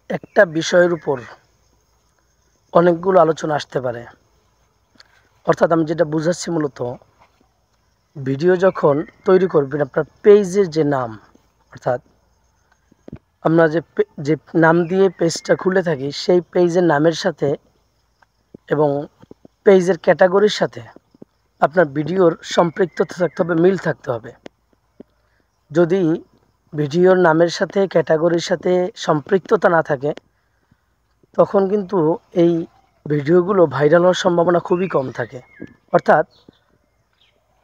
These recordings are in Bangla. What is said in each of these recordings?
একটা বিষয়ের উপর অনেকগুলো আলোচনা আসতে পারে। অর্থাৎ আমি যেটা বুঝাচ্ছি, মূলত ভিডিও যখন তৈরি করবেন, আপনার পেজের যে নাম, অর্থাৎ আমরা যে নাম দিয়ে পেজটা খুলে থাকি, সেই পেজের নামের সাথে এবং পেজের ক্যাটাগরির সাথে আপনার ভিডিওর সম্পৃক্ততা থাকতে হবে, মিল থাকতে হবে। যদি ভিডিওর নামের সাথে ক্যাটাগরির সাথে সম্পৃক্ততা না থাকে, তখন কিন্তু এই ভিডিওগুলো ভাইরাল হওয়ার সম্ভাবনা খুবই কম থাকে। অর্থাৎ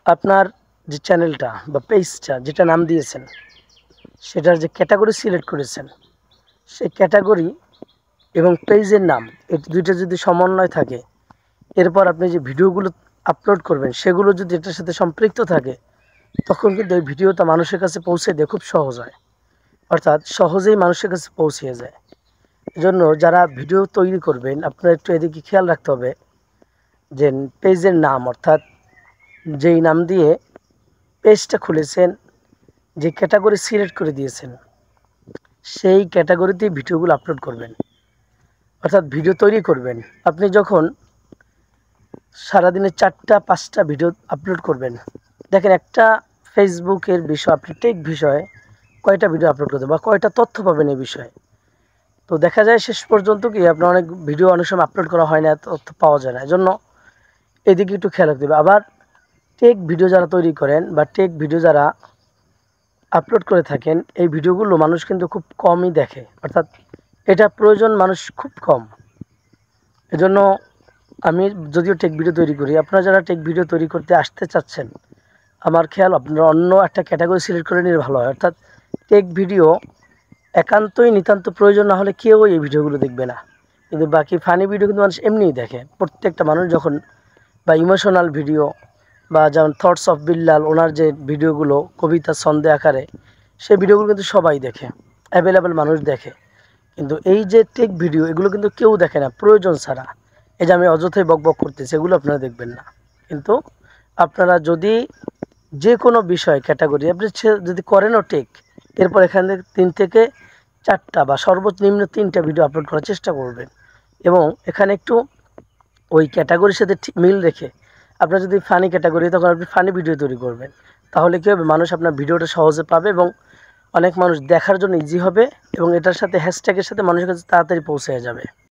আপনার যে চ্যানেলটা বা পেজটা যেটা নাম দিয়েছেন, সেটার যে ক্যাটাগরি সিলেক্ট করেছেন, সেই ক্যাটাগরি এবং পেজের নাম, এই দুইটা যদি সমন্বয় থাকে, এরপর আপনি যে ভিডিওগুলো আপলোড করবেন সেগুলো যদি এটার সাথে সম্পৃক্ত থাকে, তখন কিন্তু এই ভিডিওটা মানুষের কাছে পৌঁছে দেওয়া খুব সহজ হয়। অর্থাৎ সহজেই মানুষের কাছে পৌঁছে যায়। এজন্য যারা ভিডিও তৈরি করবেন, আপনার একটু এদিকে খেয়াল রাখতে হবে যে পেজের নাম, অর্থাৎ যেই নাম দিয়ে পেজটা খুলেছেন, যে ক্যাটাগরি সিলেক্ট করে দিয়েছেন, সেই ক্যাটাগরিতেই ভিডিওগুলো আপলোড করবেন। অর্থাৎ ভিডিও তৈরি করবেন, আপনি যখন সারাদিনে 4টা-5টা ভিডিও আপলোড করবেন, দেখেন একটা ফেসবুকের বিষয়, আপনি টেক বিষয়ে কয়টা ভিডিও আপলোড করতে বা কয়টা তথ্য পাবেন এই বিষয়ে। তো দেখা যায় শেষ পর্যন্ত কি আপনার অনেক ভিডিও অনেক সময় আপলোড করা হয় না, তথ্য পাওয়া যায় না। এজন্য এদিকে একটু খেয়াল রাখতে হবে। আবার টেক ভিডিও যারা তৈরি করেন বা টেক ভিডিও যারা আপলোড করে থাকেন, এই ভিডিওগুলো মানুষ কিন্তু খুব কমই দেখে, অর্থাৎ এটা প্রয়োজন মানুষ খুব কম। এজন্য আমি যদিও টেক ভিডিও তৈরি করি, আপনারা যারা টেক ভিডিও তৈরি করতে আসতে চাচ্ছেন, আমার খেয়াল আপনারা অন্য একটা ক্যাটাগরি সিলেক্ট করে নিলে ভালো হয়। অর্থাৎ টেক ভিডিও একান্তই নিতান্ত প্রয়োজন না হলে কেউ এই ভিডিওগুলো দেখবে না, কিন্তু বাকি ফানি ভিডিও কিন্তু মানুষ এমনিই দেখে। প্রত্যেকটা মানুষ যখন, বা ইমোশনাল ভিডিও, বা যেমন থটস অফ বিল্লাল, ওনার যে ভিডিওগুলো কবিতা ছন্দে আকারে, সেই ভিডিওগুলো কিন্তু সবাই দেখে, অ্যাভেলেবেল মানুষ দেখে। কিন্তু এই যে টেক ভিডিও, এগুলো কিন্তু কেউ দেখে না প্রয়োজন ছাড়া। এই যে আমি অযথাই বকবক করতেছি, এগুলো আপনারা দেখবেন না। কিন্তু আপনারা যদি যে কোনো বিষয় ক্যাটাগরি আপনি যদি করেনও টেক, এরপর এখান থেকে 3 থেকে 4টা বা সর্বনিম্ন 3টা ভিডিও আপলোড করার চেষ্টা করবেন। এবং এখানে একটু ওই ক্যাটাগরির সাথে মিল রেখে, আপনার যদি ফানি ক্যাটাগরি, তখন আপনি ফানি ভিডিও তৈরি করবেন। তাহলে কী হবে, মানুষ আপনার ভিডিওটা সহজে পাবে এবং অনেক মানুষ দেখার জন্য ইজি হবে, এবং এটার সাথে হ্যাশট্যাগের সাথে মানুষের কাছে তাড়াতাড়ি পৌঁছে যাবে।